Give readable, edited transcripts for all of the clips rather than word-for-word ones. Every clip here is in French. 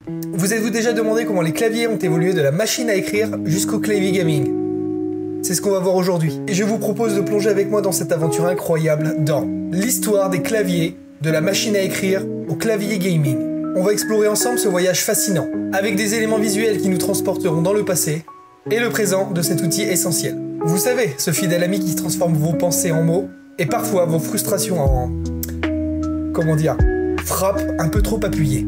Vous êtes-vous déjà demandé comment les claviers ont évolué de la machine à écrire jusqu'au clavier gaming? C'est ce qu'on va voir aujourd'hui. Et je vous propose de plonger avec moi dans cette aventure incroyable dans l'histoire des claviers, de la machine à écrire au clavier gaming. On va explorer ensemble ce voyage fascinant, avec des éléments visuels qui nous transporteront dans le passé et le présent de cet outil essentiel. Vous savez, ce fidèle ami qui transforme vos pensées en mots et parfois vos frustrations en... comment dire, frappe un peu trop appuyée.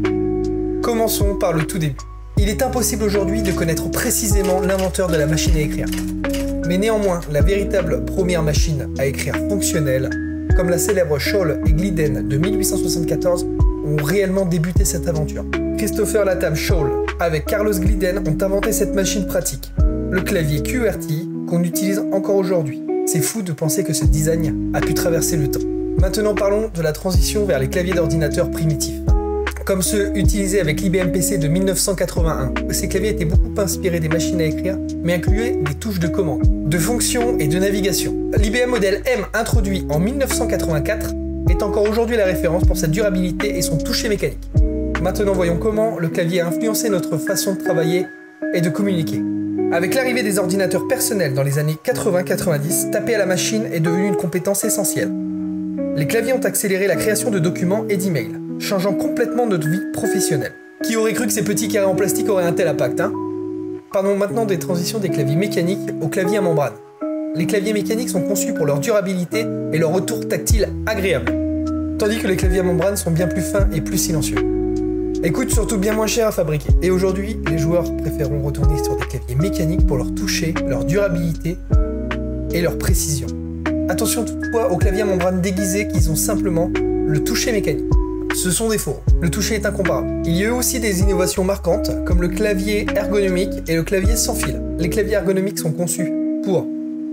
Commençons par le tout début. Il est impossible aujourd'hui de connaître précisément l'inventeur de la machine à écrire. Mais néanmoins, la véritable première machine à écrire fonctionnelle, comme la célèbre Scholl et Glidden de 1874, ont réellement débuté cette aventure. Christopher Latham Scholl avec Carlos Glidden ont inventé cette machine pratique, le clavier QWERTY qu'on utilise encore aujourd'hui. C'est fou de penser que ce design a pu traverser le temps. Maintenant parlons de la transition vers les claviers d'ordinateur primitifs. Comme ceux utilisés avec l'IBM PC de 1981. Ces claviers étaient beaucoup inspirés des machines à écrire, mais incluaient des touches de commande, de fonction et de navigation. L'IBM modèle M, introduit en 1984, est encore aujourd'hui la référence pour sa durabilité et son toucher mécanique. Maintenant voyons comment le clavier a influencé notre façon de travailler et de communiquer. Avec l'arrivée des ordinateurs personnels dans les années 80-90, taper à la machine est devenu une compétence essentielle. Les claviers ont accéléré la création de documents et d'emails, changeant complètement notre vie professionnelle. Qui aurait cru que ces petits carrés en plastique auraient un tel impact, hein? Parlons maintenant des transitions des claviers mécaniques aux claviers à membrane. Les claviers mécaniques sont conçus pour leur durabilité et leur retour tactile agréable, tandis que les claviers à membrane sont bien plus fins et plus silencieux. Et coûtent surtout bien moins cher à fabriquer. Et aujourd'hui, les joueurs préféreront retourner sur des claviers mécaniques pour leur toucher, leur durabilité et leur précision. Attention toutefois aux claviers à membrane déguisés qui ont simplement le toucher mécanique. Ce sont des faux, le toucher est incomparable. Il y a eu aussi des innovations marquantes, comme le clavier ergonomique et le clavier sans fil. Les claviers ergonomiques sont conçus pour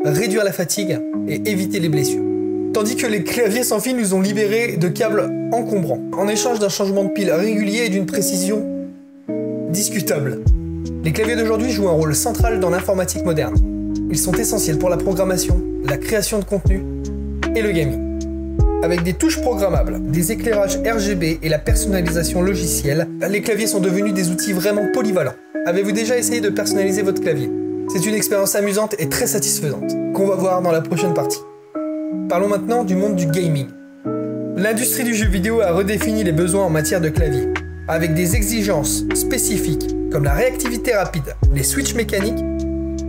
réduire la fatigue et éviter les blessures. Tandis que les claviers sans fil nous ont libérés de câbles encombrants, en échange d'un changement de pile régulier et d'une précision discutable. Les claviers d'aujourd'hui jouent un rôle central dans l'informatique moderne. Ils sont essentiels pour la programmation, la création de contenu et le gaming. Avec des touches programmables, des éclairages RGB et la personnalisation logicielle, les claviers sont devenus des outils vraiment polyvalents. Avez-vous déjà essayé de personnaliser votre clavier? C'est une expérience amusante et très satisfaisante, qu'on va voir dans la prochaine partie. Parlons maintenant du monde du gaming. L'industrie du jeu vidéo a redéfini les besoins en matière de clavier, avec des exigences spécifiques comme la réactivité rapide, les switches mécaniques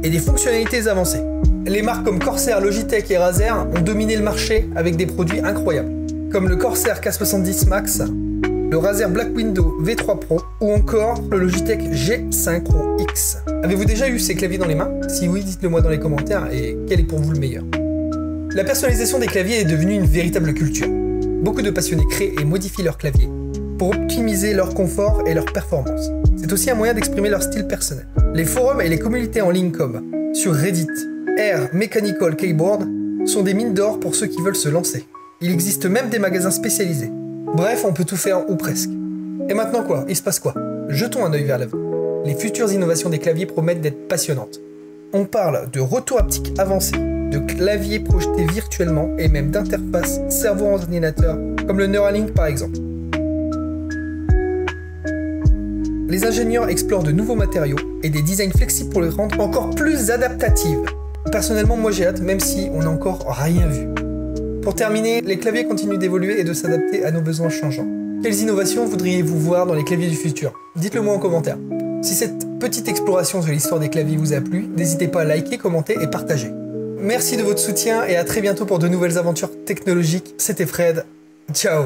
et des fonctionnalités avancées. Les marques comme Corsair, Logitech et Razer ont dominé le marché avec des produits incroyables, comme le Corsair K70 Max, le Razer Black Widow V3 Pro ou encore le Logitech G5 Pro X. Avez-vous déjà eu ces claviers dans les mains? Si oui, dites-le moi dans les commentaires et quel est pour vous le meilleur. La personnalisation des claviers est devenue une véritable culture. Beaucoup de passionnés créent et modifient leurs claviers pour optimiser leur confort et leur performance. C'est aussi un moyen d'exprimer leur style personnel. Les forums et les communautés en ligne comme sur Reddit, Air Mechanical Keyboard sont des mines d'or pour ceux qui veulent se lancer. Il existe même des magasins spécialisés. Bref, on peut tout faire ou presque. Et maintenant quoi? Il se passe quoi? Jetons un œil vers l'avenir. Les futures innovations des claviers promettent d'être passionnantes. On parle de retour haptique avancé, de claviers projetés virtuellement et même d'interfaces cerveau-ordinateur, comme le Neuralink par exemple. Les ingénieurs explorent de nouveaux matériaux et des designs flexibles pour les rendre encore plus adaptatifs. Personnellement, moi j'ai hâte, même si on n'a encore rien vu. Pour terminer, les claviers continuent d'évoluer et de s'adapter à nos besoins changeants. Quelles innovations voudriez-vous voir dans les claviers du futur? Dites-le moi en commentaire. Si cette petite exploration de l'histoire des claviers vous a plu, n'hésitez pas à liker, commenter et partager. Merci de votre soutien et à très bientôt pour de nouvelles aventures technologiques. C'était Fred. Ciao!